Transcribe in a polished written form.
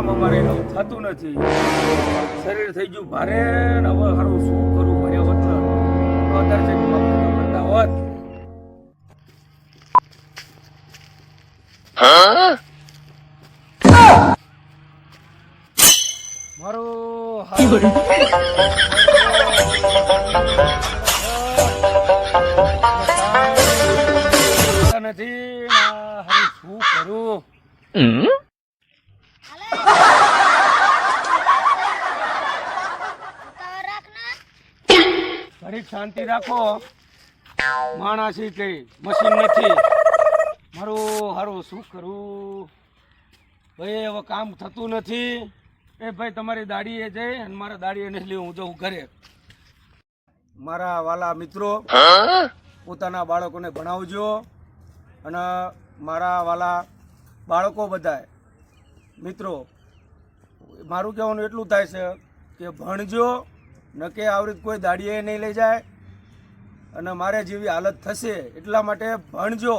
કામ અમારે થતું નથી. શરીર થઈ ગયું ભારે ને હવે હારું શું કરું ભર્યા વગર તો અત્યારે છે કરતા હોત. મારું નથી શું કરું? ઘડીક શાંતિ રાખો. માણસી કઈ મશીન નથી. મારું હારું શું કરું ભાઈ? હવે કામ થતું નથી. એ ભાઈ તમારી દાડીએ જઈ અને મારા દાડીએ નથી હું જઉં ઘરે. મારા વાલા મિત્રો, પોતાના બાળકોને ભણાવજો. અને મારા વાલા બાળકો બધાય મિત્રો, મારું કહેવાનું એટલું થાય છે કે ભણજો, ન કે આવી કોઈ દાડીએ નહીં લઈ જાય. અને મારે જેવી હાલત થશે એટલા માટે ભણજો.